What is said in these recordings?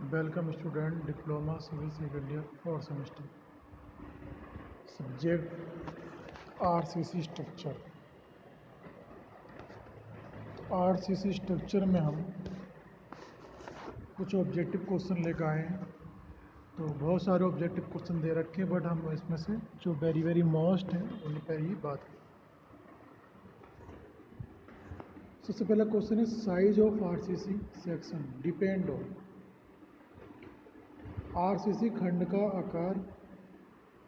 Welcome student diploma civil second year fourth semester subject RCC structure. RCC structure में हम कुछ objective question लेकर आए हैं। तो बहुत सारे ऑब्जेक्टिव क्वेश्चन दे रखे हैं, बट हम इसमें से जो वेरी मोस्ट हैं उन पर ही बात करें। सबसे पहला क्वेश्चन है size of RCC section depend on. RCC खंड का आकार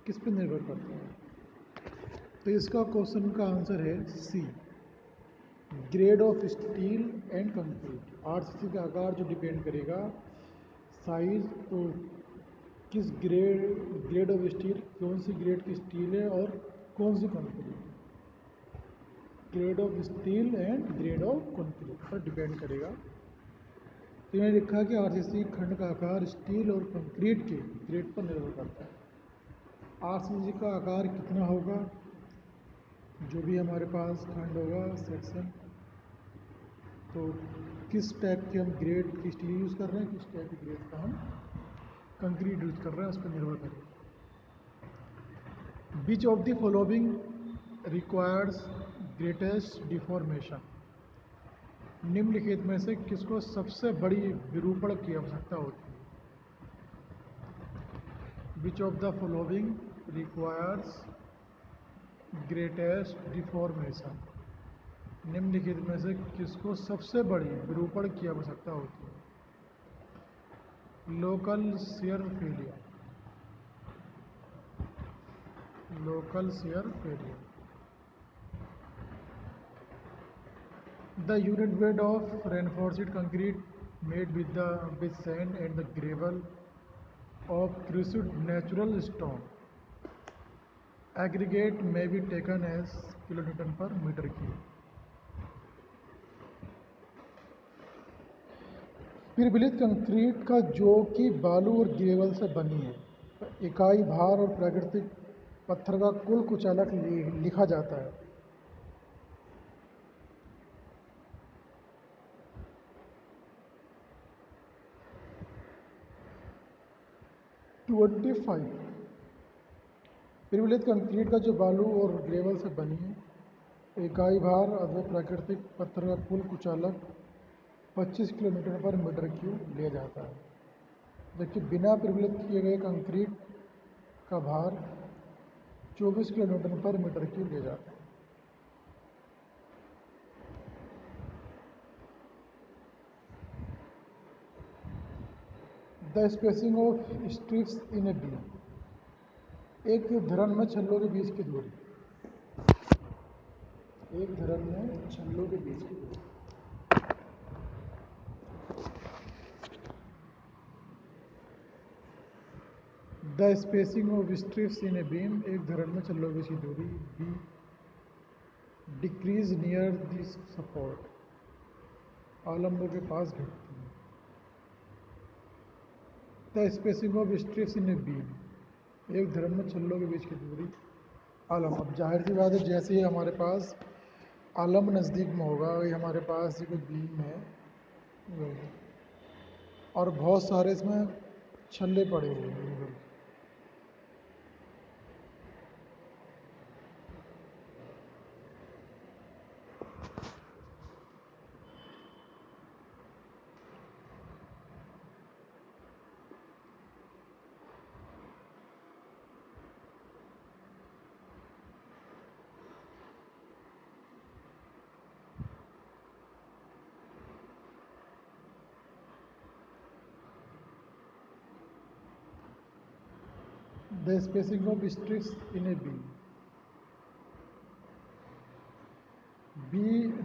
किस पर निर्भर करता है? तो इसका क्वेश्चन का आंसर है C, grade of steel and concrete. RCC का आकार जो डिपेंड करेगा साइज, तो किस ग्रेड ऑफ स्टील, कौन सी ग्रेड की स्टील है और कौन सी concrete. Grade of steel and grade of concrete पर डिपेंड करेगा। तो मैंने लिखा कि आरसीसी खंड का आकार स्टील और कंक्रीट के ग्रेड पर निर्भर करता है। आरसीसी का आकार कितना होगा, जो भी हमारे पास खंड होगा सेक्शन, तो किस टाइप के हम ग्रेड की स्टील यूज़ कर रहे हैं, किस टाइप की ग्रेड का हम कंक्रीट यूज कर रहे हैं, उस पर निर्भर करेगा। Which of the following requires greatest deformation. निम्नलिखित में से किसको सबसे बड़ी विरूपण की आवश्यकता होती है? Which of the following requires greatest deformation. निम्नलिखित में से किसको सबसे बड़ी विरूपण की आवश्यकता होती है? Local share failure, local share failure. The unit weight of reinforced concrete made with sand and the gravel of crushed natural stone aggregate may be taken as kilonewton per meter cube. प्रबलित concrete का जो कि बालू और gravel से बनी है, इकाई भार और प्राकृतिक पत्थर का कुल कुचालक लिखा जाता है। प्रबलित कंक्रीट का जो बालू और ग्रेवल से बनी है, इकाई भार अथवा प्राकृतिक पत्थर का कुल कुचालक 25 किलोमीटर पर मीटर क्यूब लिया जाता है, जबकि बिना प्रबलित किए गए कंक्रीट का भार 24 किलोमीटर पर मीटर क्यूब लिया जाता है। The spacing of stirrups in a beam. एक धरन में छल्लों के बीच की दूरी, एक धरन में छल्लों के बीच की दूरी। The spacing of stirrups in a beam, एक धरन में छल्लों के बीच की दूरी be decrease near the support, आलम्बों के पास घटती है। The spacing of stirrups in a beam, एक धरन में छल्लों के बीच की दूरी आलम्ब। अब जाहिर सी बात है, जैसे ही हमारे पास आलम्ब नज़दीक में होगा, ये हमारे पास ये कोई बीम है और बहुत सारे इसमें छल्ले पड़े हुए हैं। The spacing of strips in a beam, B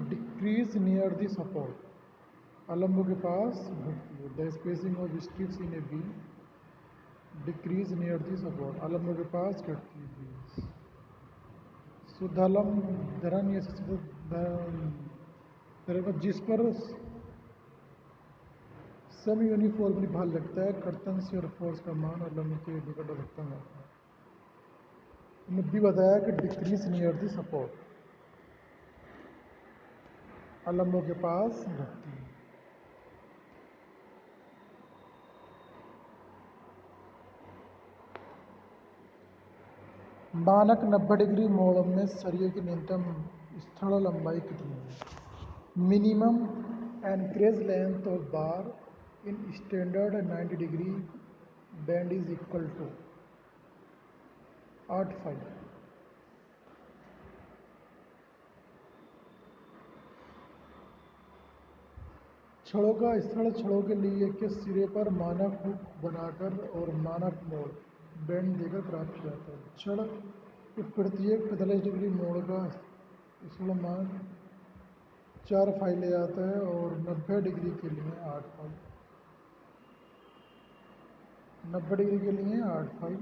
decrease near the support, आलम्बों के पास घटती है। The spacing of stirrups in a beam decrease near the support, आलम्बों के पास घटती है। शुद्धालम्ब धरन या धरन जिस पर सेमी यूनिफॉर्मली भार लगता है, कर्तन शियर फोर्स का मान आलम्ब के निकट अधिकतम होता है। हमने भी बताया कि डिक्रीज नियर द सपोर्ट, आलम्बों के पास घटती है। मानक 90 डिग्री मोड़ में सरिये की न्यूनतम स्थल लंबाई कितनी है? Minimum anchorage length of bar in standard 90 degree bend is equal to 8 5। छड़ों का स्थल छड़ों के लिए किस सिरे पर मानक हुक बनाकर और मानक मोड़ बैंड देकर प्राप्त किया जाता है? छड़ के प्रत्येक 45 डिग्री मोड़ का स्थल मान 4 फाई ले जाता है और 90 डिग्री के लिए 8 फाई। 90 डिग्री के लिए 8 फाई,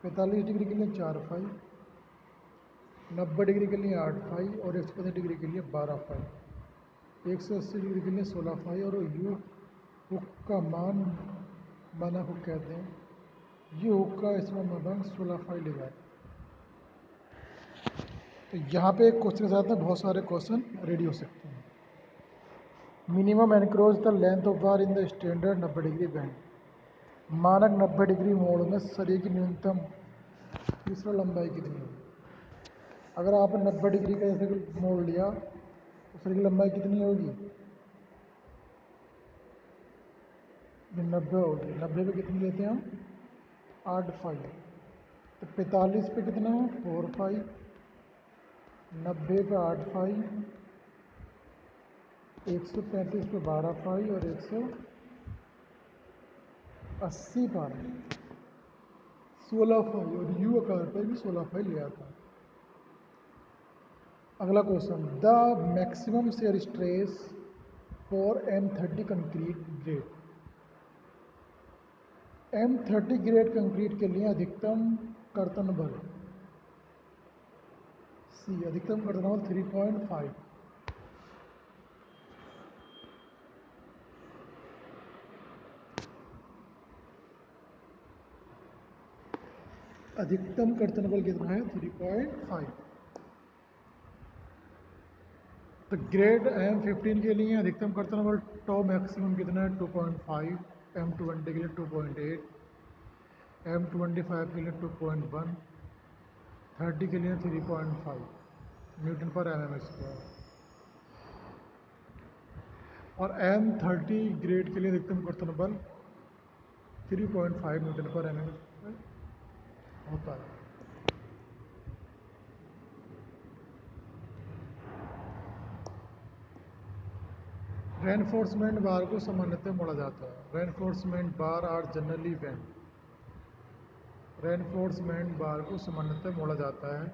45 डिग्री के लिए 4 फाई, 90 डिग्री के लिए 8 फाई और 150 डिग्री के लिए 12 फाई, 180 डिग्री के लिए 16 फाई और यू हुक का मान मानक हुक कहते हैं। ये हुक का इसमें मान 16 फाई ले जाए। तो यहाँ पे एक क्वेश्चन के साथ में बहुत सारे क्वेश्चन रेडी हो सकते हैं। Minimum encroach the length of bar in the standard 90 degree band. मानक 90 डिग्री मोड़ में सरिये की न्यूनतम तीसरा लंबाई कितनी है? अगर आपने 90 डिग्री का जैसे मोड़ लिया तो सरिये की लंबाई कितनी होगी? 90 होगी। 90 पे कितनी लेते हैं हम? 8 फाई। तो 45 पे कितना है? 4 फाई। 90 पे 8 फाई, 135 पे 12 फाई और 180 पर 16 फाई और यू आकार पर भी 16 फाई ले आता है। अगला question, the maximum shear stress for M30 concrete grade. M30 grade concrete के लिए अधिकतम कर्तन बल सी, अधिकतम कर्तन बल 3.5। अधिकतम कर्तन बल कितना है? 3.5। तो ग्रेड M15 के लिए अधिकतम कर्तन बल टॉ मैक्सिमम कितना है? 2.5, M20 के लिए 2.8, M25 के लिए 2.1, 30 के लिए 3.5 न्यूटन पर mm स्क्वायर और M30 ग्रेड के लिए अधिकतम कर्तन बल 3.5 न्यूटन पर mm स्क्वायर होता है। रेनफोर्समेंट बार को सामान्यतः मोड़ा जाता है। Reinforcement bar are generally bend. Reinforcement bar को सामान्यतः मोड़ा जाता है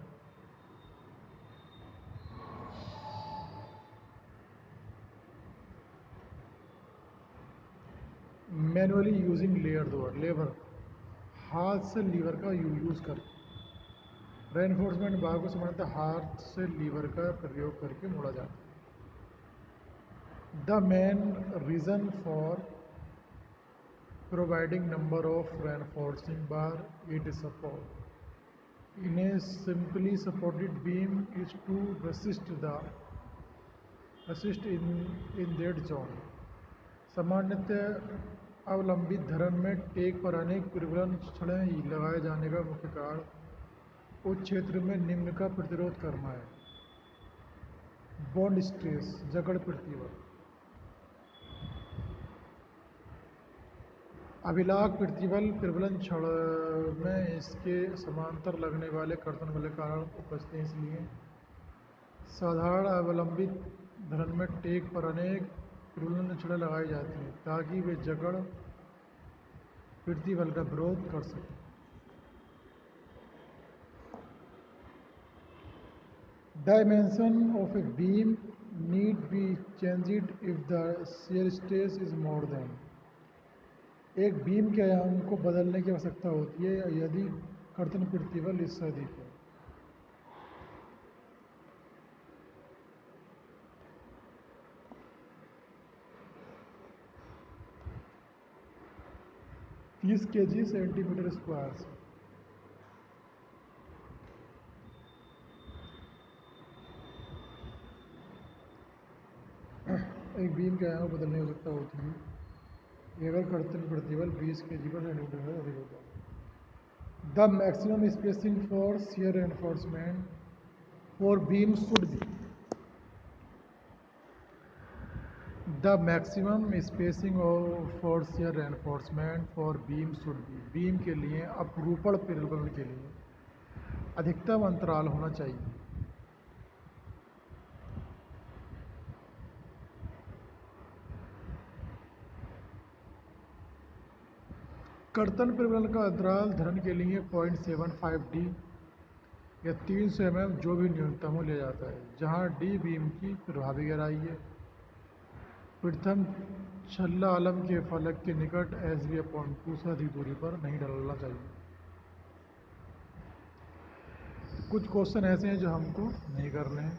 मैनुअली यूजिंग लेबर, हाथ से लीवर का यूज करके। रेनफोर्समेंट बार को सामान्यतः हाथ से लीवर का प्रयोग करके मोड़ा जाता है। The main reason for providing number of reinforcing bar it support in a simply supported beam is to resist in that zone। सामान्यतः अवलंबित धरण में टेक पर अनेक प्रबलन छड़ें लगाए जाने का मुख्य कारण उस क्षेत्र में निम्न का प्रतिरोध करना है। बॉन्ड स्ट्रेस, जकड़ प्रतिबल, अभिलाख प्रतिबल प्रबलन छड़ में इसके समांतर लगने वाले कर्तन बल के कारण उपजते हैं। इसलिए साधारण अवलंबित धरण में टेक पर अनेक प्रबलन छड़ें लगाई जाती हैं ताकि वे जकड़ प्रतिबल का विरोध कर सकें। Dimension of a beam need be changed if the shear stress is more than. एक बीम के आयाम को बदलने की आवश्यकता होती है यदि कर्तन प्रतिबल इससे अधिक है। तीस kg सेंटीमीटर स्क्वायर से एक बीम के आयाम को बदलने की आवश्यकता होती है अगर कर्तन प्रतिबल 20 kg पर सेंटीमीटर से अधिक होता है। The maximum spacing for shear reinforcement for beam should be, the maximum spacing for shear reinforcement for beam should be, beam के लिए अपरूपण प्रबलन के लिए अधिकतम अंतराल होना चाहिए। कर्तन प्रबलन का अंतराल धरण के लिए 0.75 डी या 300 mm जो भी न्यूनतम हो लिया जाता है, जहां डी बीम की प्रभावी गहराई है। प्रथम छल्ला आलम के फलक के निकट SB/2 से अधिक दूरी पर नहीं डालना चाहिए। कुछ क्वेश्चन ऐसे हैं जो हमको नहीं करने हैं।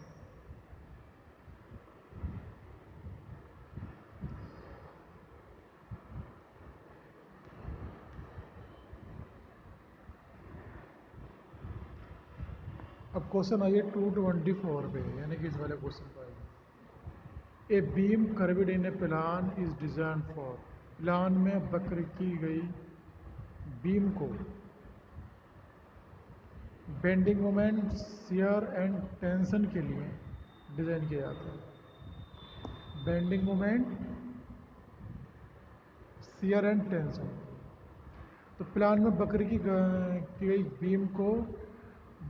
अब क्वेश्चन आइए 224 पे, यानी कि इस वाले क्वेश्चन पर आइए। A beam curved in A plan is design for, plan में वक्र की गई बीम को bending moment, shear and tension के लिए डिजाइन किया जाता है। Bending moment, shear and tension. तो प्लान में वक्र की गई बीम को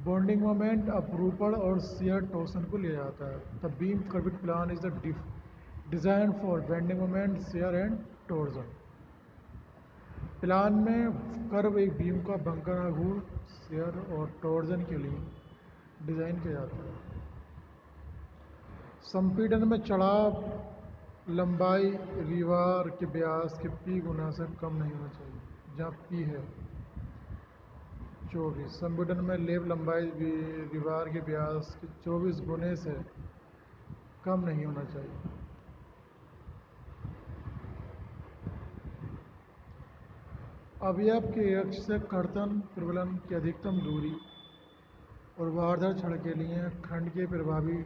बॉन्डिंग मोमेंट, अपरूपण और शियर टोर्सन को लिया जाता है। The beam curved plan is the design for bending moment, shear and torsion. Plan में कर्व एक बीम का बंकर आघूर्ण, शियर और टोर्जन के लिए डिजाइन किया जाता है। संपीड़न में चढ़ाव लंबाई दीवार के व्यास के P गुना से कम नहीं होना चाहिए, जहाँ P है 24। संपीड़न में लेप लंबाई दीवार के व्यास के 24 गुने से कम नहीं होना चाहिए। अवयव के अक्ष से कर्तन प्रबलन की अधिकतम दूरी और ऊर्ध्वाधर छड़ के लिए खंड के प्रभावी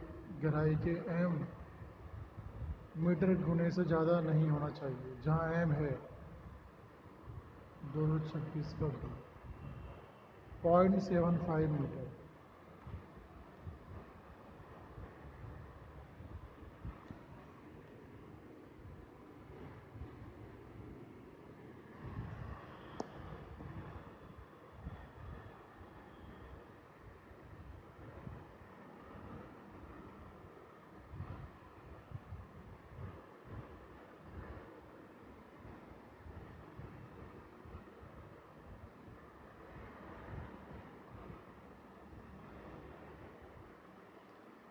गहराई के m मीटर गुने से ज़्यादा नहीं होना चाहिए, जहाँ m है 226 का 0.75 मीटर।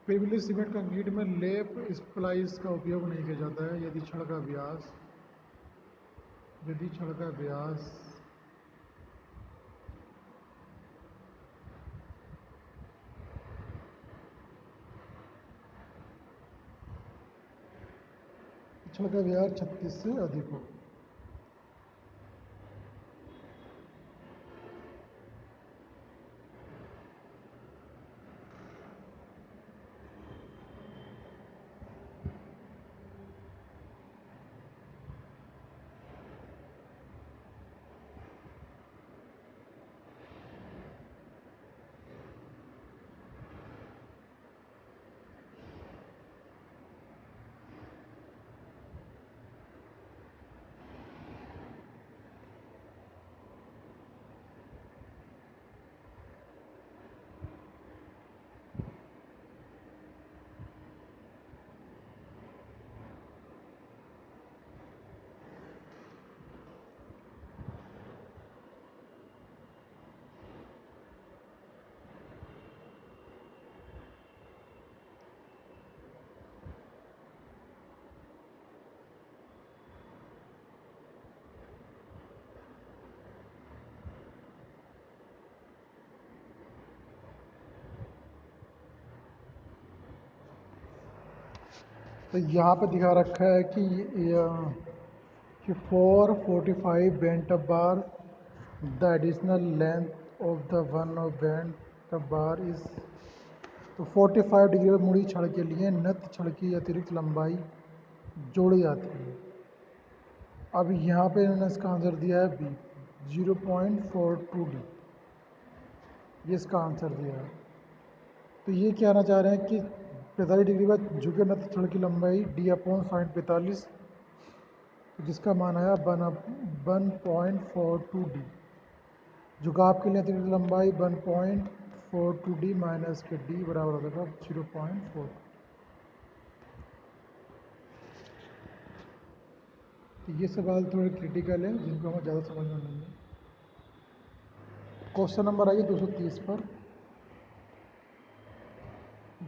प्रिविलेज सीमेंट कंक्रीट में लेप स्प्लाइस का उपयोग नहीं किया जाता है यदि छड़ का व्यास छड़ का व्यास 36 से अधिक हो। तो यहाँ पे दिखा रखा है कि 445 bent up bar the additional length of the one of bent up bar is, तो 45 डिग्री पर मुड़ी छड़ के लिए नत छड़ की अतिरिक्त लंबाई जोड़ी जाती है। अब यहाँ पे इन्होंने इसका आंसर दिया है बी 0.42 डी। ये इसका आंसर दिया है। तो ये कहना चाह रहे हैं कि 45 डिग्री बाद झुके न तो छड़ की लंबाई d/sin45, जिसका मान आया 1.42 डी। झुकाव के लिए अतिरिक्त लंबाई 1.42 डी माइनस के डी बराबर हो जाएगा 0.4। तो ये सवाल थोड़े क्रिटिकल है जिनको हमें ज़्यादा समझना नहीं है। क्वेश्चन नंबर आइए 230 पर।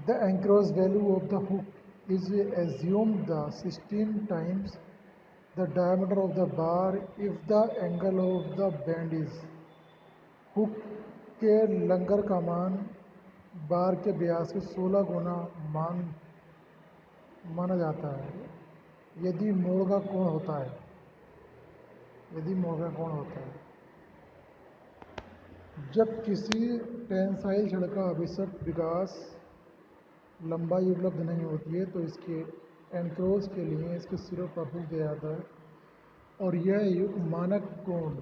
The encroach value of the hook is assume the 16 times the diameter of the bar if the angle of the band is. Hook के लंगर का मान बार के व्यास के 16 गुना माना जाता है यदि मोड़ का कोण होता है। जब किसी टेंसाइल छड़ का अभिसक विकास लंबाई उपलब्ध नहीं होती है तो इसके एनक्रोच के लिए इसके सिरों पर हुक दिया जाता है और यह युग मानक कोण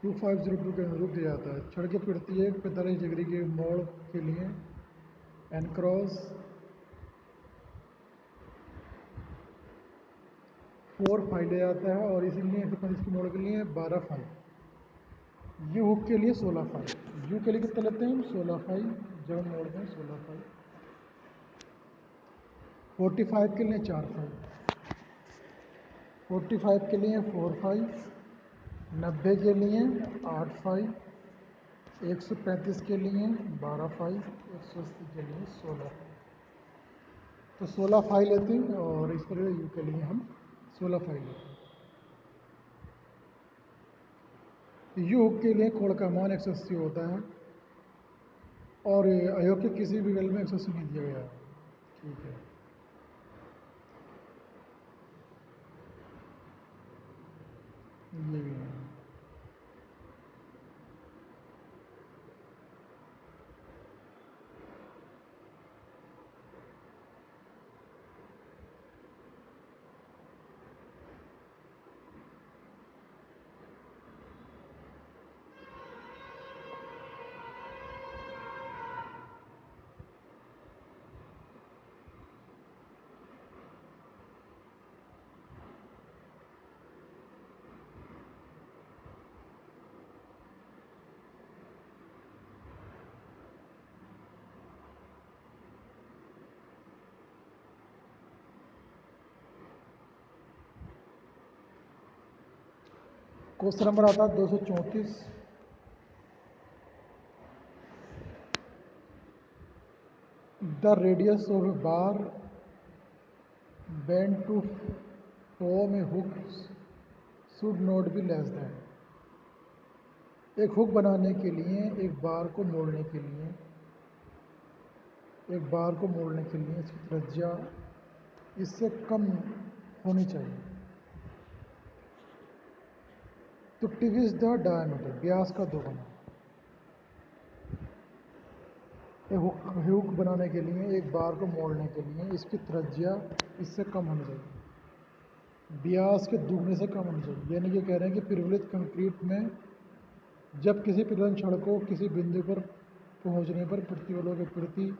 2502 के अनुरूप दिया जाता है। छड़ के प्रत्येक 45 डिग्री के मोड़ के लिए एनक्रॉस 4 फाई लिया जाता है और इसीलिए 135 के मोड़ के लिए 12 फाई। यू हुक के लिए 16 फाई। यू के लिए कितना लेते हैं हम 16 फाई, जब हम मोड़ते हैं 16 फाई। 45 के लिए 4 फाई, 45 के लिए 4 फाई, 90 के लिए 8 फाई, 135 के लिए 12 फाई, 180 के लिए 16 फाई। तो 16 फाई लेते हैं और इस पर यू के लिए हम 16 फाई लेते हैं। यू हुक के लिए कोण का मान 180 होता है और अयोग्य किसी भी विकल्प में 180 नहीं दिया गया है। ठीक है, ये भी है। क्वेश्चन नंबर आता है 234। The radius of a bar bend to form a hook should not be less than. एक हुक बनाने के लिए एक बार को मोड़ने के लिए इसकी त्रिज्या इससे कम होनी चाहिए। तो टिविस द डायमीटर, व्यास का दोगुना। हुक बनाने के लिए एक बार को मोड़ने के लिए इसकी त्रिज्या इससे कम होनी चाहिए, व्यास के दुगने से कम होनी चाहिए। यानी कि कह रहे हैं कि प्रबलित कंक्रीट में जब किसी प्रबलन छड़ को किसी बिंदु पर पहुंचने पर प्रतिबलों के प्रति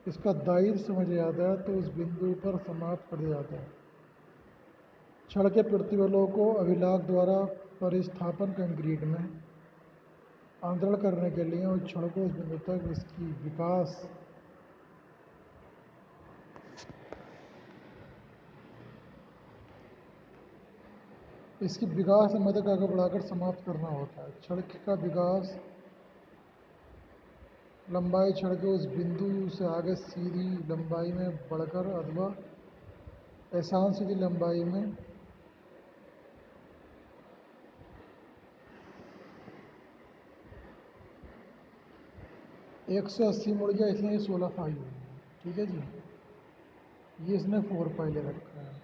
इसका दायित्व समझ जाता है तो उस बिंदु पर समाप्त कर दिया जाता है। छड़ के प्रतिबलों को अभिलाख द्वारा परिस्थापन कंक्रीट में आंदोलन करने के लिए उस छड़ को उस बिंदु तक इसकी विकास समय तक आगे बढ़ाकर समाप्त करना होता है। छड़ का विकास लंबाई छड़ के उस बिंदु से आगे सीधी लंबाई में बढ़कर अथवा एहसान सीधी लंबाई में एक सौ 80 मुड़ गया, इसलिए ये 16 फाई हो गई। ठीक है जी, ये इसने 4 फाई ले रखा है।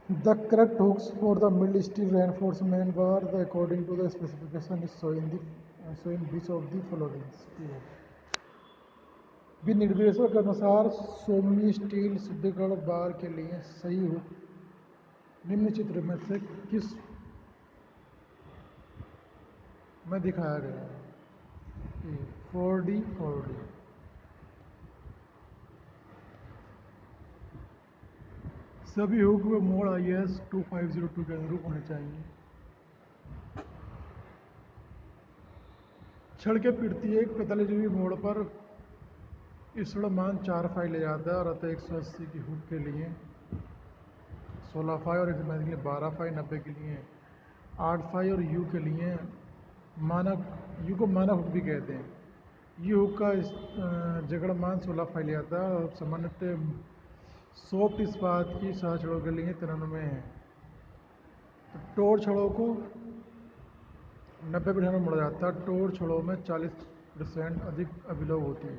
The correct hooks for the mild steel reinforcement were according to the specification is shown in which of the following. विनिर्देशों के अनुसार सोमनी स्टील सुदृढ़ बार के लिए सही हुक निम्न चित्र में से किस में दिखाया गया है? 4D 4D। सभी हुक में मोड़ IS 2502 के अनुरूप होने चाहिए। छड़ के पिड़ती एक 45 डिग्री मोड़ पर इसड़ा मान 4 फाई ले जाता है और अतः 180 की हुक के लिए 16 फाई और 180 के लिए 12 फाई, 90 के लिए 8 फाई और यू के लिए मानक यू को मानक हुक भी कहते हैं। यू हुक का जगड़ मान 16 फाई ले जाता है और सामान्यतः सॉफ्ट इस्पात की सह छड़ों के लिए 93 है। तो टोर छड़ों को 90% में मोड़ा जाता है। टोर छड़ों में 40% अधिक अभिलोग होती है।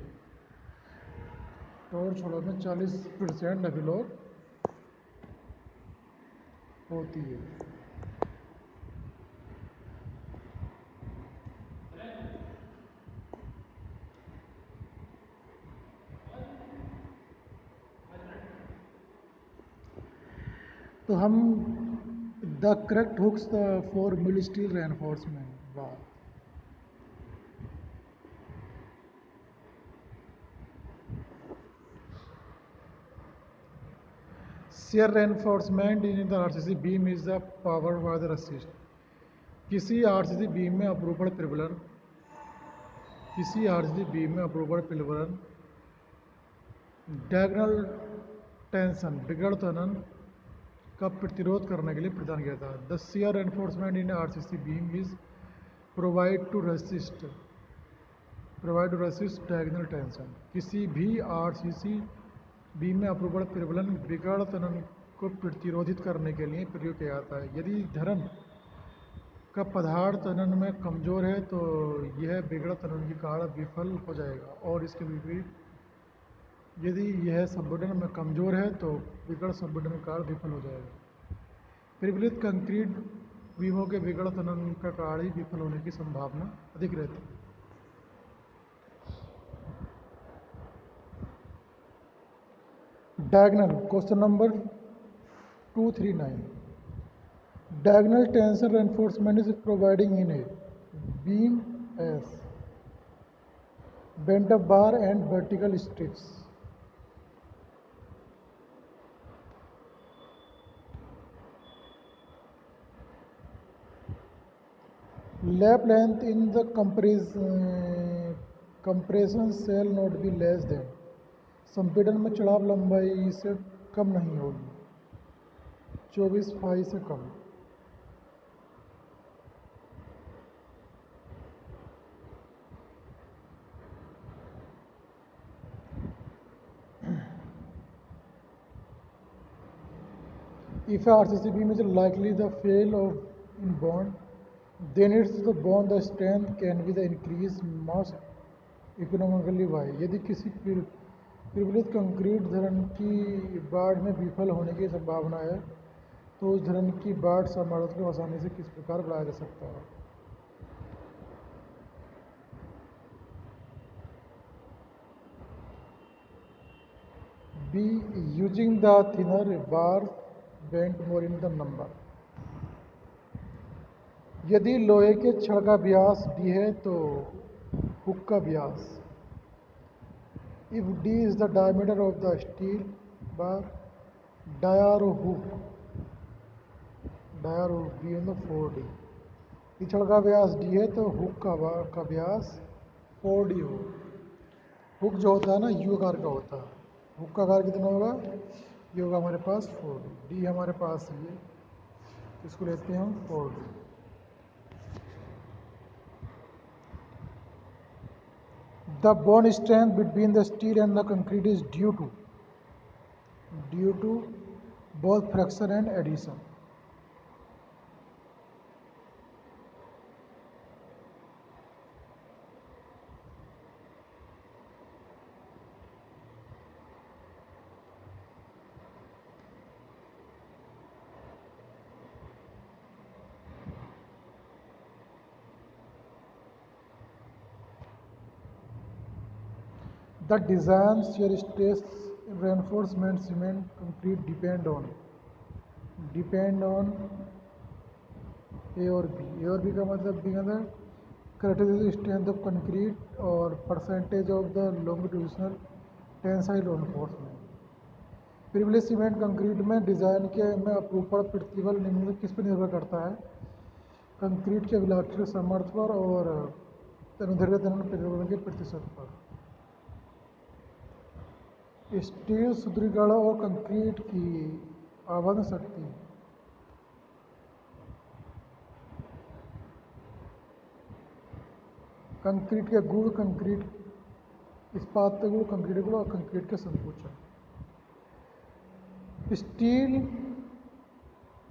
टोर छड़ों में 40% अभिलोग होती है। तो हम the correct hooks for mild steel reinforcement वाह shear reinforcement in the RCC beam is the power by the resist. किसी आरसीसी बीम में अपरूपण प्रबलन डायगोनल टेंशन बिगड़ तनन का प्रतिरोध करने के लिए प्रदान किया था। The shear reinforcement in RCC beam is provide to resist diagonal tension. किसी भी आरसीसी बीम में अपरूपण प्रबलन बिगड़ तनन को प्रतिरोधित करने के लिए प्रयोग किया जाता है। यदि धरन का पदार्थ तनन में कमजोर है तो यह बिगड़ तनन के कारण विफल हो जाएगा और इसके विपरीत यदि यह संपीड़न में कमजोर है तो बिगड़ संपीड़न के कारण विफल हो जाएगा। प्रबलित कंक्रीट बीमों के बिगड़ तनन का कारण ही विफल होने की संभावना अधिक रहती है। Diagonal question number 239। Diagonal tension reinforcement is providing in a beam as bent up bar and vertical strips. Lap length in the compression shall not be less than। संपीड़न में चढ़ाव लंबाई से कम नहीं होगी 24 फाई से कम। If a RCC beam is likely the fail of in bond, then it's the bond the strength can be the increased mass economically by। यदि किसी प्रबलित कंक्रीट धरन की बाढ़ में विफल होने की संभावना है तो उस धरन की बाढ़ सामर्थ्य को आसानी से किस प्रकार बढ़ाया जा सकता है। B using the thinner bar bent more in the number। यदि लोहे के छड़ का व्यास d है तो हुक का व्यास if d is the diameter of the steel bar diameter given the 4d। यदि छड़ का व्यास d है तो हुक का व्यास 4d हो। हुक जो होता है ना यू आकार का होता है। हुक का आकार कितना होगा ये होगा हमारे पास 4d। d हमारे पास ये इसको लेते हैं हम 4d। The bond strength between the steel and the concrete is due to both friction and adhesion। The design shear stress reinforcement cement concrete depend on A और बी का मतलब भी है कैरेक्टरिस्टिक स्ट्रेंथ ऑफ कंक्रीट और percentage of the longitudinal tensile reinforcement. Privilege cement concrete में design के में अपरूपण प्रतिबल निम्न किस पर निर्भर करता है? कंक्रीट के विलाक्षिक सामर्थ्य पर और अनुदैर्घ्य तनन प्रतिबल के प्रतिशत पर। स्टील सुदृढ़ीकरण और कंक्रीट की आबंध शक्ति। कंक्रीट के गुण, कंक्रीट इस्पात के गुण, कंक्रीट के गुण और कंक्रीट के संकुचन। स्टील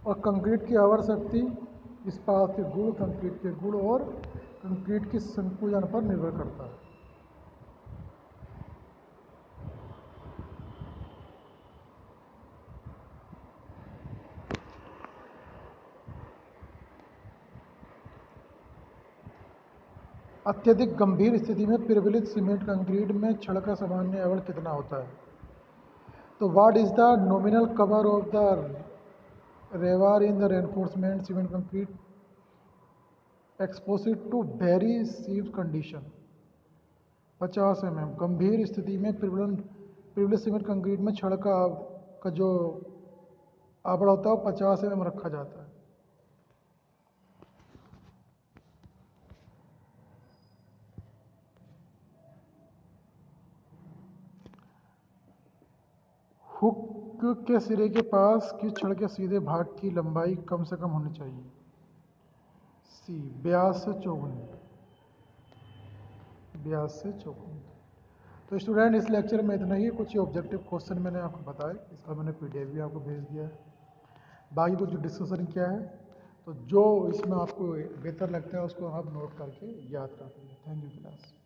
और कंक्रीट की आवर शक्ति इस्पात के गुण, कंक्रीट के गुण और कंक्रीट के संकुचन पर निर्भर करता है। अत्यधिक गंभीर स्थिति में प्रिविलेज सीमेंट कंक्रीट में क्षण का सामान्य आवरण कितना होता है? तो what is the nominal cover of the रेवार in the reinforcement cement concrete exposed to very severe condition? 50 mm। गंभीर स्थिति में प्रिविलेज सीमेंट कंक्रीट में क्षण का जो आवरण होता है वो 50 mm रखा जाता है। हुक के सिरे के पास किस छड़ के सीधे भाग की लंबाई कम से कम होनी चाहिए? सी, ब्यास से चौगुनी। तो स्टूडेंट इस लेक्चर में इतना ही। कुछ ऑब्जेक्टिव क्वेश्चन मैंने आपको बताए, इसका मैंने पीडीएफ भी आपको भेज दिया है। बाकी कुछ डिस्कशन किया है, तो जो इसमें आपको बेहतर लगता है उसको आप नोट करके याद रखिए। Thank you class.